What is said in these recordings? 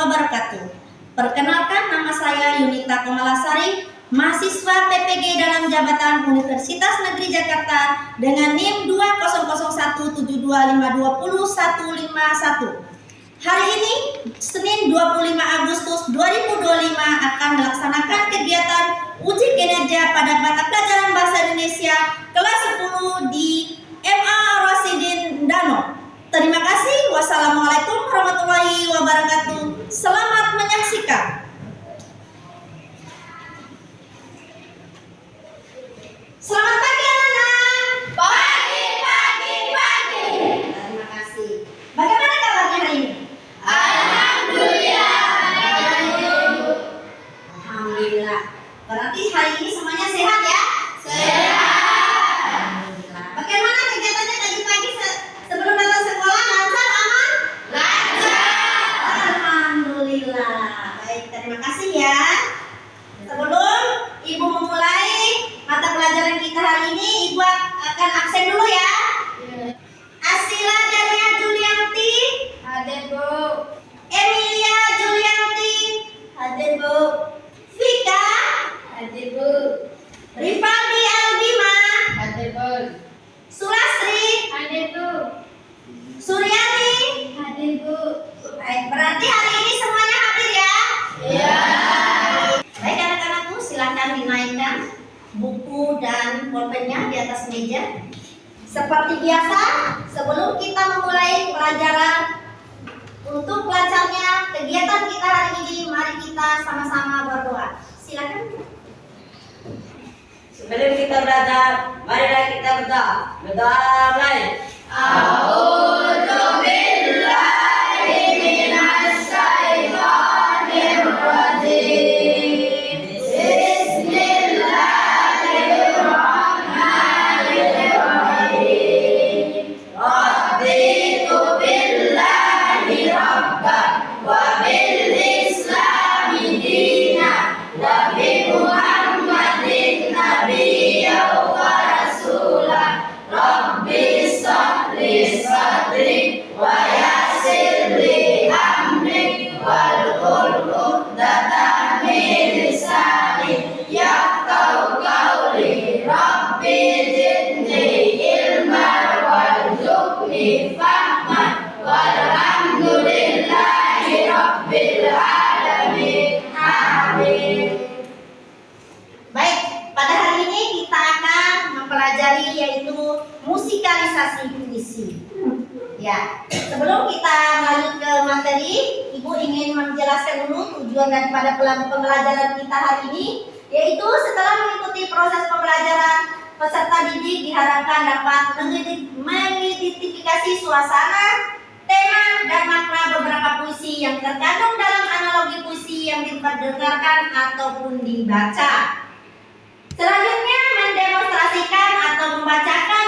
wabarakatuh. Perkenalkan, nama saya Yunita Komalasari, mahasiswa PPG dalam jabatan Universitas Negeri Jakarta dengan NIM 2001725200151. Hari ini, Senin 25 Agustus 2025 akan melaksanakan kegiatan uji kinerja pada mata pelajaran Bahasa Indonesia kelas 10 di MA Rosidin Dano. Terima kasih. Wassalamualaikum warahmatullahi wabarakatuh. Selamat menyaksikan. Selamat pagi anak-anak. Pagi. Terima kasih. Bagaimana kabarnya hari ini? Alhamdulillah. Alhamdulillah. Berarti hari ini semuanya sehat ya? Sehat. Alhamdulillah. Bagaimana kegiatannya tadi pagi sebelum datang sekolah? Lancar, aman? Lancar. Alhamdulillah. Baik, terima kasih ya. Sebelum Ibu memulai mata pelajaran kita hari ini, Ibu akan absen dulu ya. Asila Dania Julianti, Hadir, Bu. Emilia Julianti, Hadir, Bu. Vika, Hadir, Bu. Rifaldi Albima, Hadir, Bu. Sulastri, Hadir, Bu. Suryani. Hadir, Bu. Baik, berarti hari ini semuanya hadir ya. Ya. Baik anak-anakku, silakan dinaikkan buku dan pulpennya di atas meja. Seperti biasa, sebelum kita memulai pelajaran, untuk lancarnya kegiatan kita hari ini, mari kita sama-sama berdoa. Silakan. Sebelum kita belajar, marilah kita berdoa. Berdoa mulai. A'udzu billahi minasy syaithanir rajim. Bismillahirrahmanirrahim. Raditu billahi rabban wa bil islami dinan wa bi Muhammadin nabiyyan wa rasulan. Rabbi shrahli sadri wa yassir li amri wahlul 'uqdatam min lisani yafqahu qawli. Rabbi zidni ilman warzuqni fahman walhamdulillahi rabbil alamin. Amin. Baik, pada hari ini kita akan mempelajari yaitu musikalisasi puisi. Ya, sebelum kita lanjut ke materi, Ibu ingin menjelaskan dulu tujuan daripada pembelajaran kita hari ini, yaitu setelah mengikuti proses pembelajaran, peserta didik diharapkan dapat mengidentifikasi suasana, tema, dan makna beberapa puisi yang terkandung dalam analogi puisi yang diperdengarkan ataupun dibaca. Selanjutnya mendemonstrasikan atau membacakan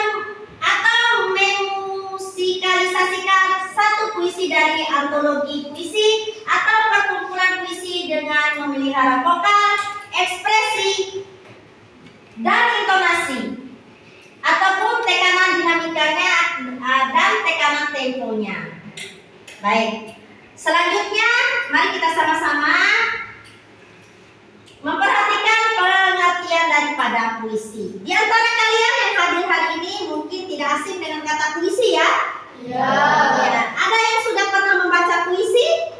atau memusikalisasikan satu puisi dari antologi puisi atau perkumpulan puisi dengan memelihara vokal, ekspresi, dan intonasi ataupun tekanan dinamikanya dan tekanan temponya. Baik, selanjutnya mari kita sama-sama memperhatikan pengertian daripada puisi. Di antara kalian yang hadir hari ini mungkin tidak asing dengan kata puisi ya? Ya. Ya. Ada yang sudah pernah membaca puisi?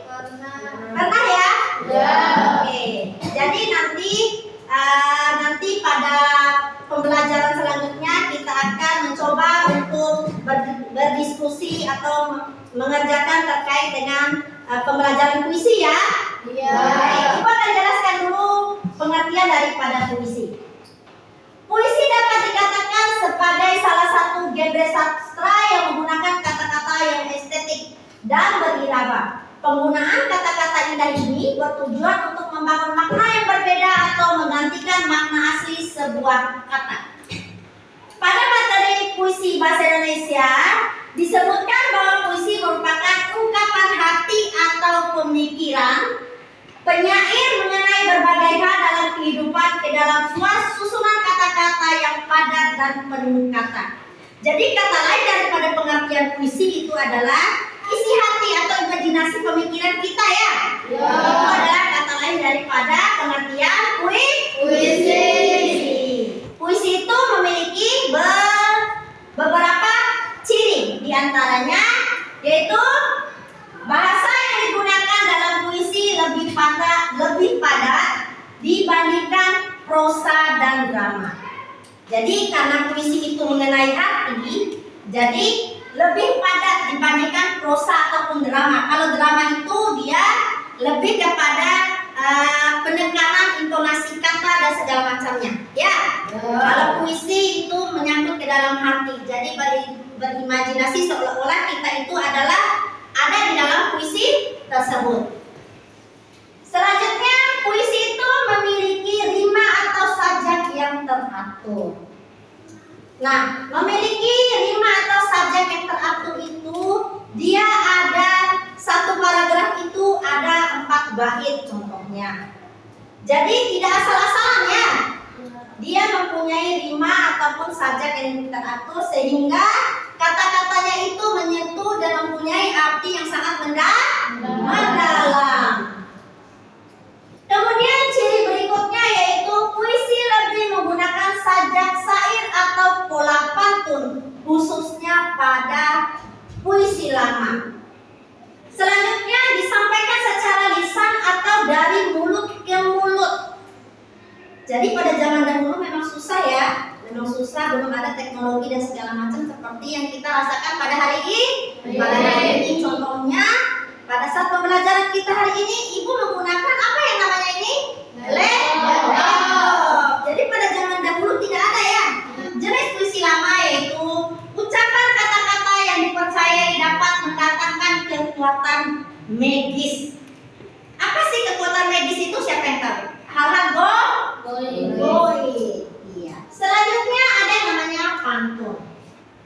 Pernah ya? Ya. Oke. Jadi nanti pada pembelajaran selanjutnya kita akan mencoba untuk berdiskusi atau mengerjakan terkait dengan pembelajaran puisi ya. Ya. Baik, Ibu akan jelaskan dulu pengertian daripada puisi. Puisi dapat dikatakan sebagai salah satu genre sastra yang menggunakan kata-kata yang estetik dan berirama. Penggunaan kata-kata indah ini bertujuan untuk membangun makna yang berbeda atau menggantikan makna asli sebuah kata. Pada materi puisi bahasa Indonesia disebutkan bahwa puisi merupakan ungkapan hati atau pemikiran penyair mengenai berbagai hal dalam kehidupan ke dalam susunan kata-kata yang padat dan penuh kata. Jadi kata lain daripada pengertian puisi itu adalah isi hati atau imajinasi pemikiran kita ya. Ya. Itu adalah kata lain daripada pengertian Puisi. Puisi itu memiliki beberapa ciri, diantaranya yaitu bahasa yang digunakan dalam puisi lebih padat dibandingkan prosa dan drama. Jadi karena puisi itu mengenai hati, jadi lebih padat dibandingkan prosa ataupun drama. Kalau drama itu dia lebih kepada penekanan intonasi kata dan segala macamnya. Ya. Kalau puisi itu menyangkut ke dalam hati. Jadi berimajinasi seolah-olah kita itu adalah ada di dalam puisi tersebut. Selanjutnya, puisi itu memiliki rima atau sajak yang teratur. Nah, memiliki rima atau sajak yang teratur itu dia ada satu paragraf itu ada 4 bait contohnya. Jadi tidak asal-asalan ya. Dia mempunyai rima ataupun sajak yang teratur sehingga kata-katanya itu menyentuh dan mempunyai arti yang sangat mendalam. Kemudian ciri berikutnya yaitu puisi lebih menggunakan sajak syair atau pola pantun khususnya pada puisi lama. Selanjutnya disampaikan secara lisan atau dari mulut ke mulut. Jadi pada zaman dahulu memang susah ya, belum ada teknologi dan segala macam seperti yang kita rasakan pada hari ini. Contohnya pada saat pembelajaran kita hari ini, ibu menggunakan apa yang namanya ini? Laptop. Jadi pada zaman dahulu tidak ada ya. Jenis puisi lama yaitu ucapan kata-kata yang dipercayai dapat mendatangkan kekuatan magis. Apa sih kekuatan magis itu? Siapa yang tahu? Hal-hal goib. Iya. Selanjutnya ada yang namanya pantun.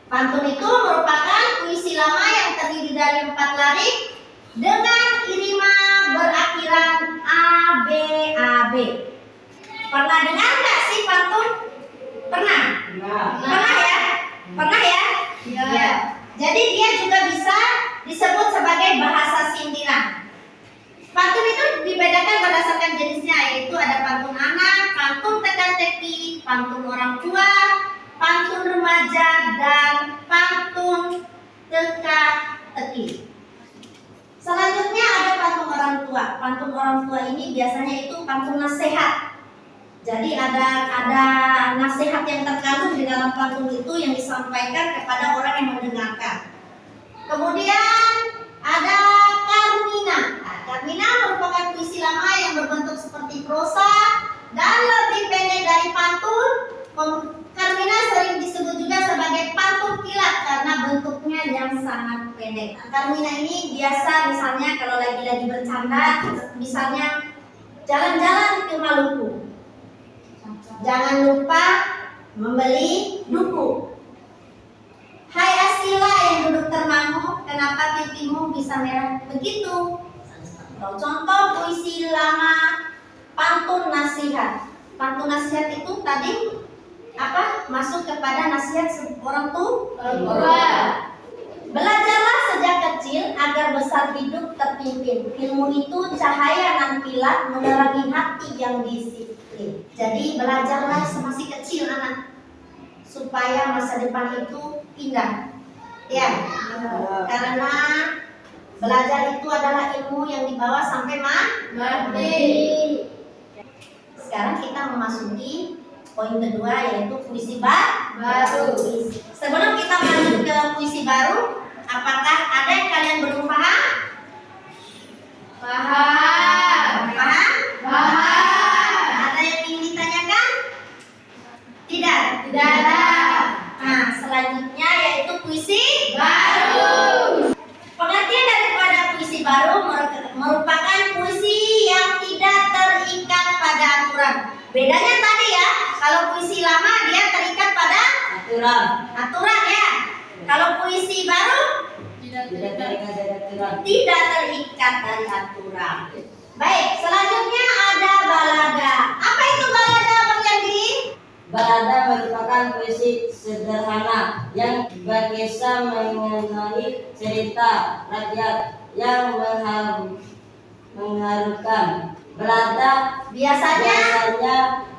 Pantun itu merupakan puisi lama yang terdiri dari 4 larik dengan irama berakhiran ABAB. Pernah dengar nggak sih pantun? Pernah? Pernah ya? Ya. Jadi dia juga bisa disebut sebagai bahasa sindiran. Pantun itu dibedakan berdasarkan jenisnya, yaitu ada pantun anak, pantun teka-teki, pantun orang tua, pantun remaja, dan pantun teka-teki. Selanjutnya ada pantun orang tua. Pantun orang tua ini biasanya itu pantun nasihat. Jadi ada nasihat yang terkandung di dalam pantun itu yang disampaikan kepada orang yang mendengarkan. Kemudian ada Karmina. Nah, Karmina merupakan puisi lama yang berbentuk seperti prosa dan lebih pendek dari pantun. Karmina sering disebut juga sebagai pantun kilat karena bentuknya yang sangat pendek. Karmina ini biasa misalnya kalau lagi bercanda, misalnya jalan-jalan ke Maluku, jangan lupa membeli duku. Hai Asila yang duduk termangu, kenapa pipimu bisa merah begitu? Contoh puisi lama pantun nasihat. Pantun nasihat itu tadi apa? Masuk kepada nasihat orang tua. Belajarlah sejak kecil agar besar hidup terpimpin. Ilmu itu cahaya nan kilat menerangi hati yang disiplin. Jadi belajarlah masih kecil anak supaya masa depan itu indah. Ya. Karena belajar itu adalah ilmu yang dibawa sampai mati. Sekarang kita memasuki poin kedua yaitu puisi baru. Sebelum kita lanjut ke puisi baru, apakah ada yang kalian belum paham? Paham? Ada yang ingin ditanyakan? Tidak. Nah, selanjutnya yaitu puisi baru. Pengertian daripada puisi baru merupakan puisi yang tidak terikat pada aturan. Bedanya tadi ya, kalau puisi lama dia terikat pada aturan ya. Kalau puisi baru tidak terikat dari aturan. Baik, selanjutnya ada balada. Apa itu balada, Bang Yandi? Balada merupakan puisi sederhana yang berkisah mengenai cerita rakyat yang mengharukan. Balada Biasanya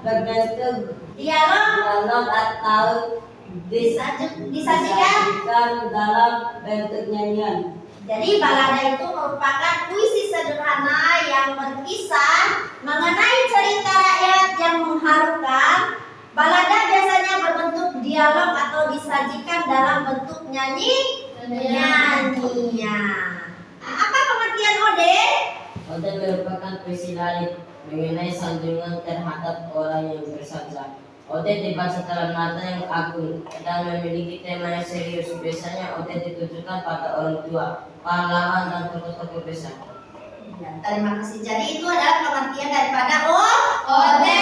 berbentuk dialog atau disajikan. dalam bentuk nyanyian. Jadi balada itu merupakan puisi sederhana yang berkisah mengenai cerita rakyat yang mengharukan. Balada biasanya berbentuk dialog atau disajikan dalam bentuk nyanyian. Apa pengertian ode? Ode merupakan puisi lalit mengenai sanjungan terhadap orang yang bersaja. Ode dibaca dalam nada yang agung dan memiliki tema yang serius. Biasanya ode ditujukan pada orang tua, pahlawan, dan tokoh-tokoh besar. Ya, terima kasih. Jadi itu adalah pengertian daripada ode.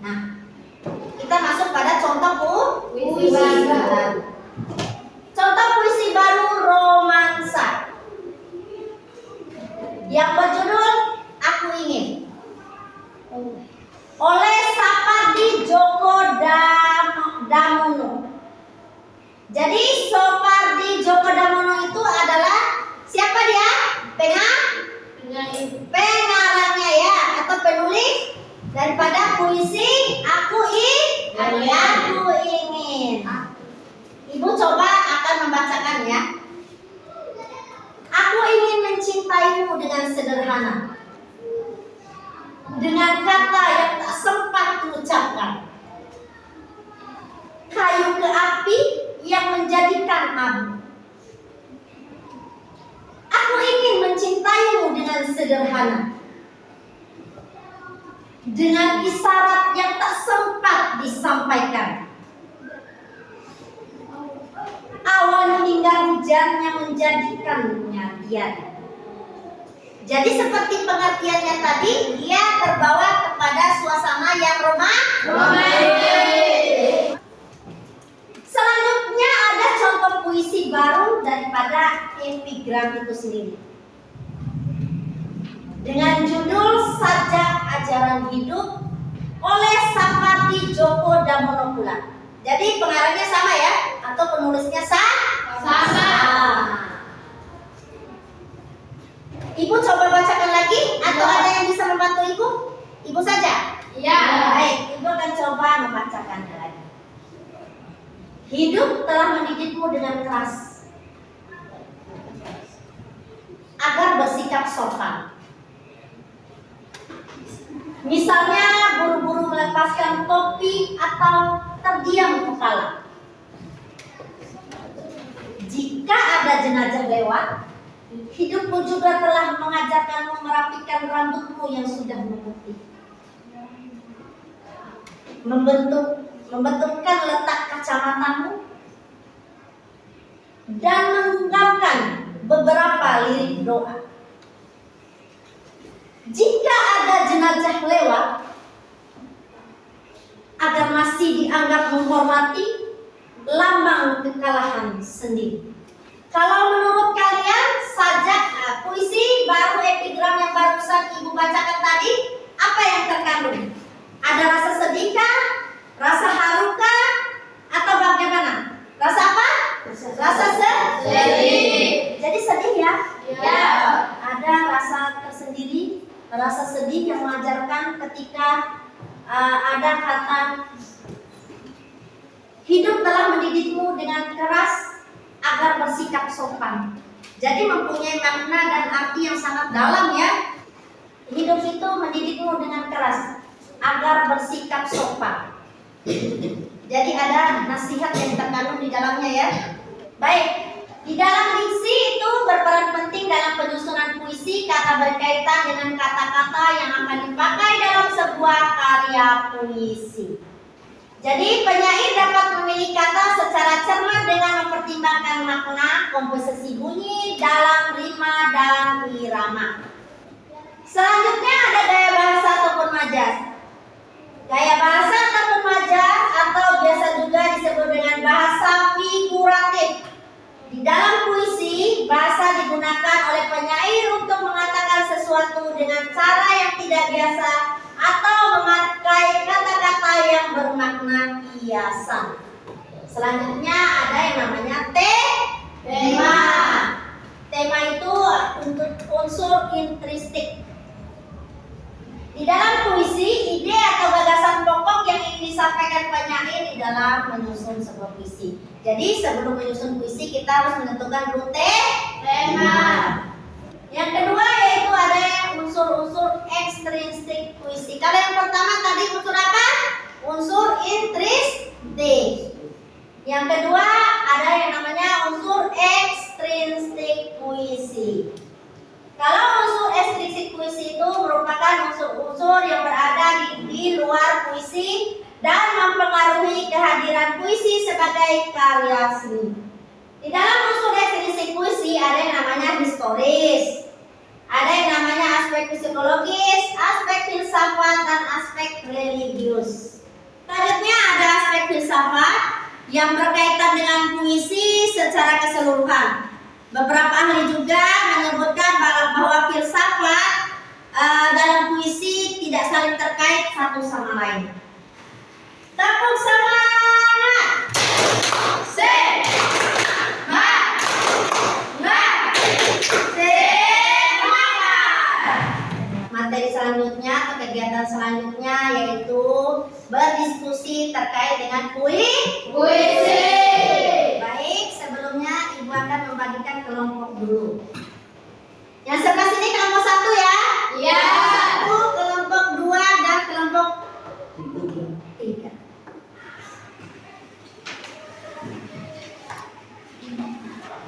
Nah, kita masuk pada contoh puisi baru. Contoh puisi baru romansa yang berjudul Aku Ingin oleh Sapardi Djoko Damono. Jadi Sapardi Djoko Damono itu adalah siapa dia? Pengarangnya ya, atau penulis daripada puisi Aku Ingin. Ibu coba akan membacakan ya. Aku ingin mencintaimu dengan sederhana, dengan kata yang tak sempat diucapkan, kayu ke api yang menjadikan abu. Aku ingin mencintaimu dengan sederhana, dengan isyarat yang tak sempat disampaikan. Awan hingga hujan yang menjadikannya biar. Jadi seperti pengertiannya tadi, dia terbawa kepada suasana yang romantis. Selanjutnya ada contoh puisi baru daripada epigram itu sendiri, dengan judul Sajak Ajaran Hidup oleh Sapardi Djoko Damono pula. Jadi pengarangnya sama ya, atau penulisnya sama. Ibu coba bacakan lagi, atau ada yang bisa membantu ibu? Ibu saja? Iya. Baik, ibu akan coba membacakannya lagi. Hidup telah mendidikmu dengan keras agar bersikap sopan. Misalnya buru-buru melepaskan topi atau terdiam kepala. Jika ada jenazah lewat, hidupmu juga telah mengajarkanmu merapikan rambutmu yang sudah memutih, membentukkan letak kacamatamu, dan mengungkapkan beberapa lirik doa. Jika ada jenazah lewat, agar masih dianggap menghormati, lambang kekalahan sendiri. Kalau menurut kalian, sajak puisi baru epigram yang barusan ibu bacakan tadi, apa yang terkandung? Ada rasa sedihkah? Rasa harukah? Atau bagaimana? Rasa apa? Rasa sedih. Jadi sedih ya? Ya. Ada rasa tersendiri, rasa sedih yang mengajarkan ketika ada kata hidup telah mendidikmu dengan keras agar bersikap sopan. Jadi mempunyai makna dan arti yang sangat dalam ya. Hidup itu mendidikmu dengan keras agar bersikap sopan. Jadi ada nasihat yang terkandung di dalamnya ya. Baik, di dalam diksi itu berperan penting dalam penyusunan puisi kata berkaitan dengan kata-kata yang akan dipakai dalam sebuah karya puisi. Jadi penyair dapat memilih kata secara cermat dengan mempertimbangkan makna, komposisi bunyi dalam rima dan irama. Selanjutnya ada gaya bahasa ataupun majas. Gaya bahasa ataupun majas atau biasa juga disebut dengan bahasa figuratif. Di dalam puisi, bahasa digunakan oleh penyair untuk mengatakan sesuatu dengan cara yang tidak biasa atau memakai kata-kata yang bermakna kiasan. Selanjutnya ada yang namanya tema. Tema itu untuk unsur intrinsik. Di dalam puisi, ide atau gagasan pokok yang ingin disampaikan penyair di dalam menyusun sebuah puisi. Jadi sebelum menyusun puisi kita harus menentukan dulu tema. Yang kedua yaitu ada unsur-unsur ekstrinsik puisi. Kalau yang pertama tadi unsur apa? Unsur intrinsik. Yang kedua ada yang namanya unsur ekstrinsik puisi. Kalau unsur ekstrinsik puisi itu merupakan unsur-unsur yang berada di luar puisi dan mempengaruhi kehadiran puisi sebagai karya seni. Di dalam unsur ekstrinsik puisi ada yang namanya historis, ada yang namanya aspek psikologis, aspek filsafat, dan aspek religius. Selanjutnya ada aspek filsafat yang berkaitan dengan puisi secara keseluruhan. Beberapa ahli juga menyebutkan bahwa filsafat dalam puisi tidak saling terkait satu sama lain. Tepuk semangat. Materi selanjutnya atau kegiatan selanjutnya yaitu berdiskusi terkait dengan puisi. Baik, sebelumnya Ibu akan membagikan kelompok dulu. Yang sebelah sini kelompok 1 ya? Iya. Kelompok 1, kelompok 2, dan kelompok 3.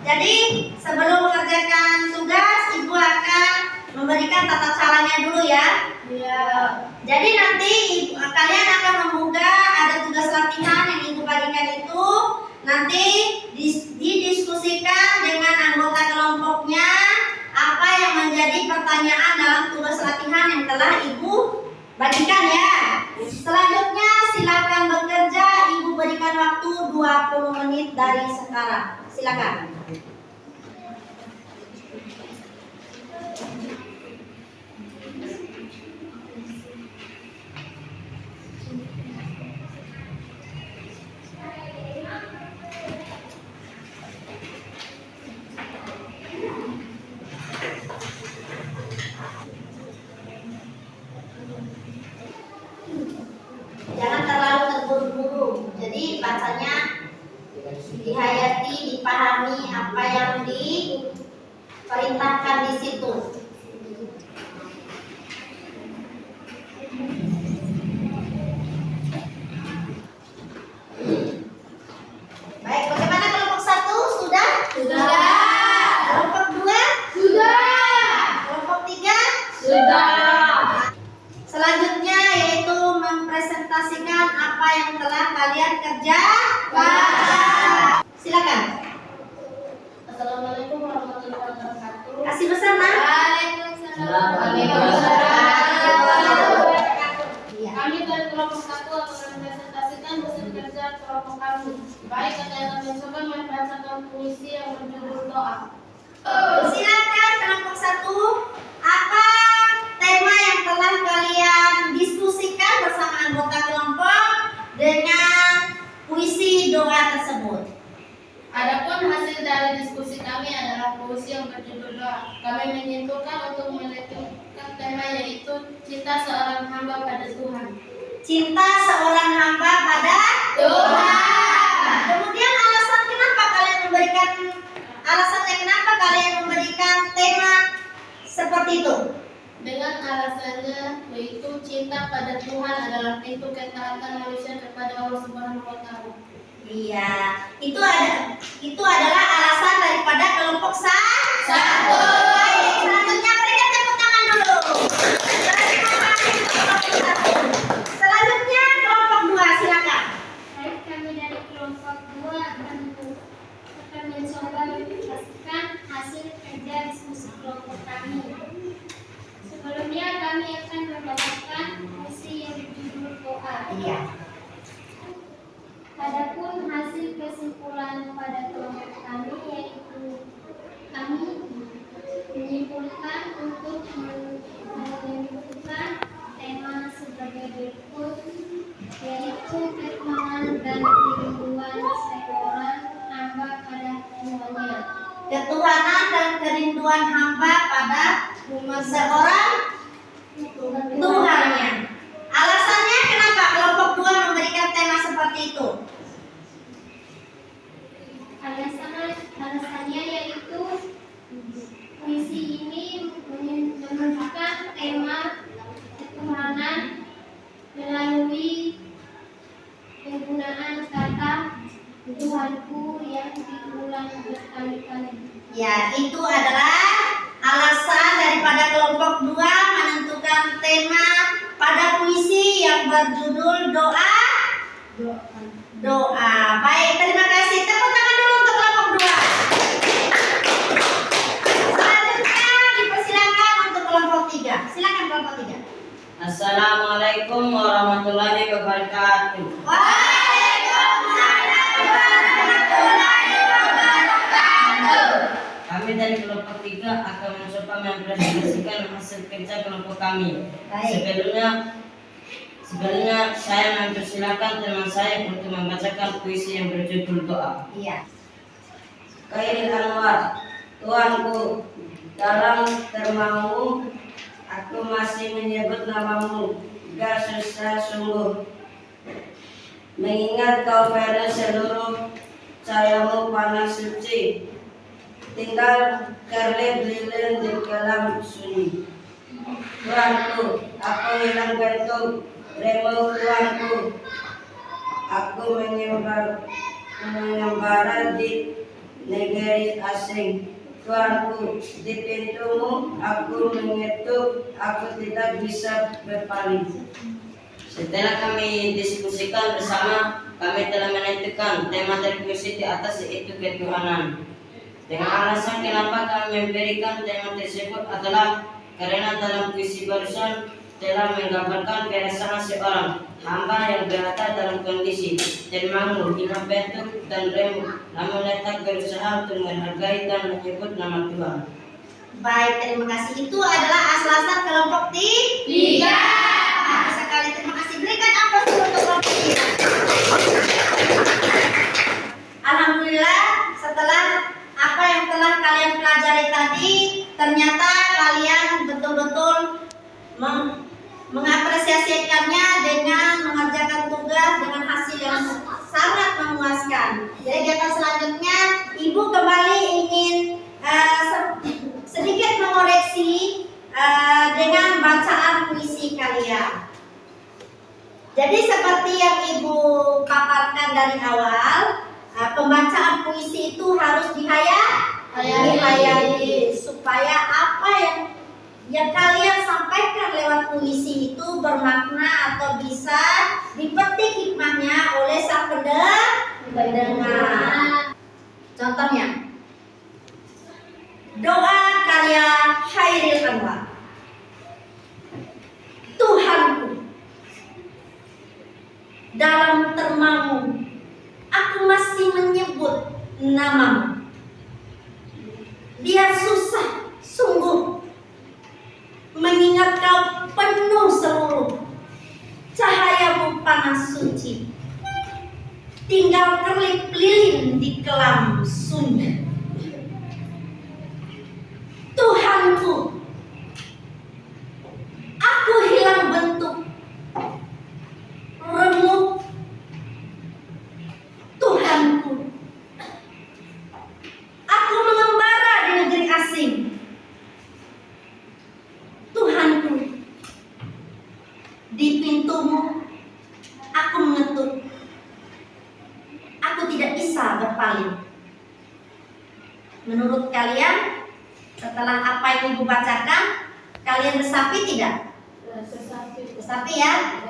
Jadi sebelum mengerjakan tugas, Ibu akan memberikan tata caranya dulu ya. Iya. Jadi nanti kalian akan membuka ada tugas latihan yang Ibu bagikan itu. Nanti didiskusikan dengan anggota kelompoknya apa yang menjadi pertanyaan dalam tugas latihan yang telah Ibu bagikan ya. Selanjutnya silakan bekerja. Ibu berikan waktu 20 menit dari sekarang. Silakan. Jangan terlalu terburu-buru. Jadi bacanya dihayati, dipahami apa yang diperintahkan di situ. Baik, bagaimana kelompok 1? Sudah? Kelompok 2? Kelompok 3? Selanjutnya yaitu mempresentasikan apa yang telah kalian kerjakan. Silakan. Assalamualaikum warahmatullahi wabarakatuh. Kasih bersama. Iya. Kami dari kelompok 1 akan mempresentasikan hasil kerja kelompok kami. Baik, kita akan mencoba membacakan puisi yang berjudul doa. Silakan kelompok 1. Apa tema yang telah kalian diskusikan bersama anggota kelompok dengan puisi doa tersebut? Adapun hasil dari diskusi kami adalah puisi yang berjudul doa. Kami menyimpulkan untuk menentukan tema yaitu cinta seorang hamba pada Tuhan. Cinta seorang hamba pada Tuhan. Kemudian alasannya kenapa kalian memberikan tema seperti itu? Dengan alasannya yaitu cinta pada Tuhan adalah pintu ketaatan manusia kepada Allah Subhanahu wa taala. Iya, itu adalah alasan daripada kelompok 1. Baik, selanjutnya berikan tepuk tangan dulu. Selanjutnya kelompok 2, silakan. Baik, kami dari kelompok 2 akan mencoba menjelaskan hasil kerja diskusi kelompok kami. Sebelumnya kami akan membacakan puisi yang berjudul doa. Iya. Adapun hasil kesimpulan pada kelompok kami yaitu kami menyimpulkan untuk menentukan tema sebagai berikut, yaitu pengakuan hamba pada seorang Tuhannya. Alasannya kenapa kelompok 2 memberikan tema seperti itu? Alasannya yaitu puisi ini menunjukkan tema ketuhanan melalui penggunaan kata Tuhanku yang diulang berkali-kali. Ya, itu adalah alasan daripada kelompok 2 menentukan tema pada puisi yang berjudul doa. Baik, terima kasih. Tepuk tangan dulu untuk kelompok 2. Selanjutnya dipersilakan untuk kelompok 3. Silakan kelompok 3. Assalamualaikum warahmatullahi wabarakatuh. Waalaikumsalam warahmatullahi wabarakatuh. Kami dari kelompok 3 akan mencoba mempresentasikan hasil kerja kelompok kami. Baik. Sebelumnya saya mempersilakan teman saya untuk membacakan puisi yang berjudul doa. Iya. Khairil Anwar, Tuanku, dalam termamu aku masih menyebut namamu, gak susah sungguh. Mengingat kau pada seluruh cahayamu panas suci, tinggal kerlip lilin di kelam sunyi. Tuanku, aku hilang bentuk, remo Tuanku, aku mengembara di negeri asing. Tuanku, di pintumu aku mengetuk, aku tidak bisa berpaling. Setelah kami diskusikan bersama, kami telah menentukan tema dari puisi di atas, yaitu ketuhanan. Dengan alasan kenapa kami memberikan tema tersebut adalah karena dalam puisi barusan telah menggambarkan perasaan seorang hamba yang berada dalam kondisi termangu, hilang bentuk dan remuk, namun tetap berusaha untuk menghargai dan menyebut nama Tuhan. Baik, terima kasih. Itu adalah alasan kelompok 3. Bagus sekali, terima kasih. Berikan aplaus dulu untuk kelompok 3. Alhamdulillah, setelah apa yang telah kalian pelajari tadi, ternyata kalian betul-betul mengapresiasikannya dengan mengerjakan tugas dengan hasil yang sangat memuaskan. Jadi kegiatan selanjutnya, Ibu kembali ingin sedikit mengoreksi dengan bacaan puisi kalian. Jadi seperti yang Ibu paparkan dari awal, pembacaan puisi itu harus dihayati supaya apa yang kalian sampaikan lewat puisi itu bermakna atau bisa dipetik hikmahnya oleh sang pendengar. Contohnya, doa karya Khairil Anwar. Tuhanku, dalam termamu aku masih menyebut namamu. Biar susah sungguh, mengingat kau penuh seluruh cahayamu panas suci, tinggal kerlip lilin di kelam sunyi. Tuhanku, aku hilang bentuk, remuk. Tuhanku, aku mengembara di negeri asing. Tuhanku, di pintumu aku mengetuk, aku tidak bisa berpaling. Menurut kalian, setelah apa yang Ibu bacakan, kalian resapi tidak? Resapi ya?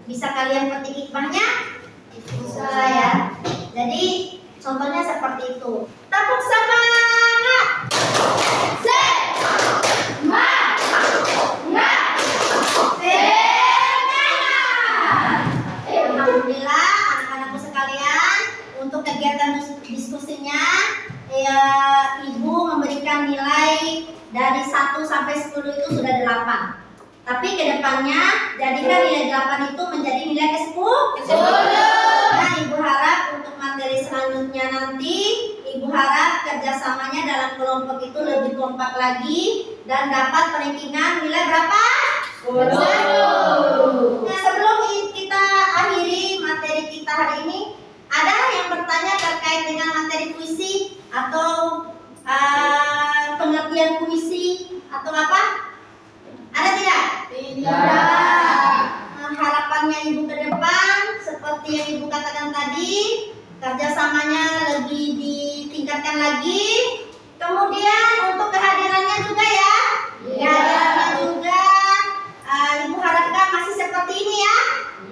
Bisa kalian petik hikmahnya? Bisa ya. Jadi contohnya seperti itu. Tepuk semangat. Alhamdulillah anak-anakku sekalian, untuk kegiatan diskusinya Ibu memberikan nilai dari 1 sampai 10 itu sudah 8. Tapi kedepannya jadikan nilai 8 itu menjadi nilai ke-10. Nah, Ibu harap untuk materi selanjutnya nanti, Ibu harap kerjasamanya dalam kelompok itu lebih kompak lagi dan dapat rankingan nilai berapa? 10. Nah, sebelum kita akhiri materi kita hari ini, ada yang bertanya terkait dengan materi puisi atau pengertian puisi atau apa? Ada tidak? Tidak. Harapannya Ibu ke depan seperti yang Ibu katakan tadi, kerjasamanya lebih ditingkatkan lagi. Kemudian untuk kehadirannya juga ya, kehadirannya juga Ibu harapkan masih seperti ini ya.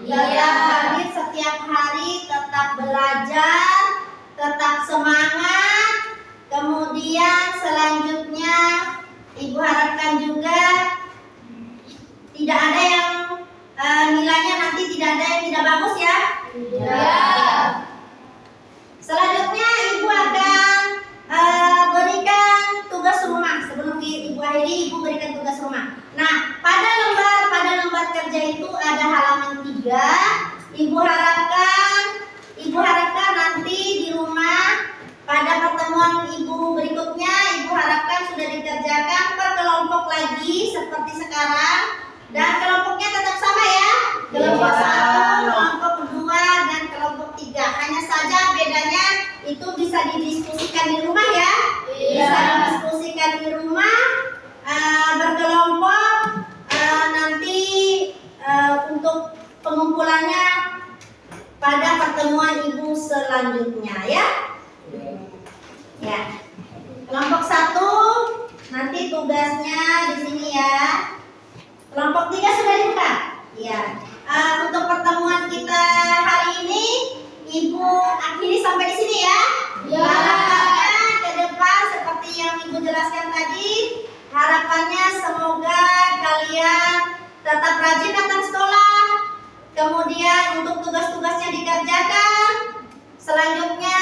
Tetap hadir setiap hari, tetap belajar, tetap semangat. Kemudian selanjutnya Ibu harapkan juga tidak ada yang nilainya nanti tidak ada yang tidak bagus ya. Selanjutnya Ibu akan berikan tugas rumah. Sebelum Ibu akhiri, Ibu berikan tugas rumah. Nah, pada lembar kerja itu ada halaman 3. Ibu harapkan nanti di rumah pada pertemuan Ibu berikutnya, Ibu harapkan sudah dikerjakan per kelompok lagi seperti sekarang, dan kelompoknya tetap sama ya. Kelompok 1, kelompok 2, dan kelompok 3. Hanya saja bedanya itu bisa didiskusikan di rumah ya. Bisa didiskusikan di rumah berkelompok. Nanti untuk pengumpulannya pada pertemuan Ibu selanjutnya ya. Ya. Kelompok 1 nanti tugasnya di sini ya. Kelompok 3 sudah dibuka? Iya. Untuk pertemuan kita hari ini, Ibu akhiri sampai di sini ya. Harapannya ke depan seperti yang Ibu jelaskan tadi, harapannya semoga kalian tetap rajin datang sekolah. Kemudian untuk tugas-tugasnya dikerjakan. Selanjutnya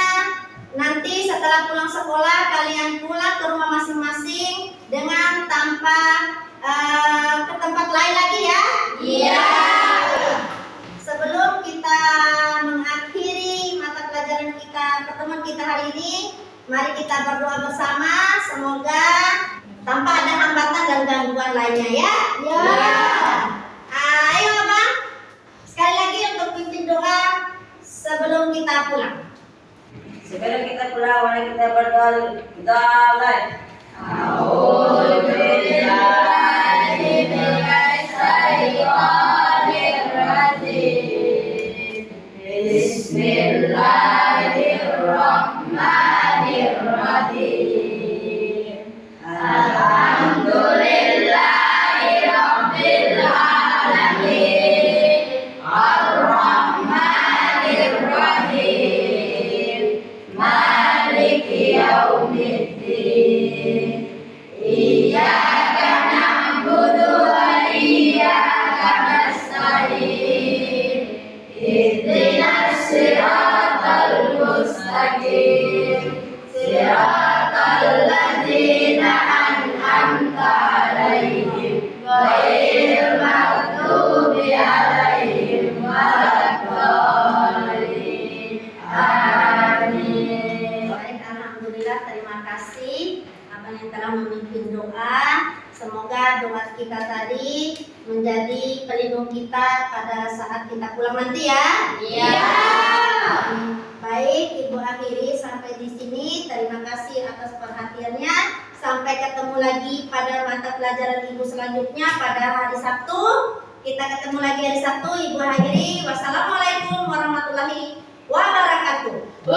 nanti setelah pulang sekolah, kalian pulang ke rumah masing-masing dengan tanpa ke tempat lain lagi ya. Iya. Sebelum kita mengakhiri mata pelajaran kita, pertemuan kita hari ini, mari kita berdoa bersama. Semoga tanpa ada hambatan dan gangguan lainnya ya. Iya. Ayo Abang, sekali lagi untuk pimpin doa sebelum kita pulang. Sebelum kita pulang, mari kita berdoa. Kita mulai. Bismillahirrahmanirrahim. Alhamdulillahirabbil alamin. Ar-Rahmanir-Rahim. Maliki yaumiddin. Iyyaka na'budu wa iyyaka nasta'in. Ihdinas siratal mustaqim. Siratal ladzina an'amta 'alaihim ghairil maghdubi 'alaihim waladdallin. Amin. Baik, alhamdulillah, terima kasih Abang yang telah memimpin doa. Semoga doa kita tadi menjadi pelindung kita pada saat kita pulang nanti ya. Iya. Baik, Ibu akhiri sampai di sini. Terima kasih atas perhatiannya. Sampai ketemu lagi pada mata pelajaran Ibu selanjutnya pada hari Sabtu. Kita ketemu lagi hari Sabtu. Ibu akhiri. Wassalamualaikum warahmatullahi wabarakatuh.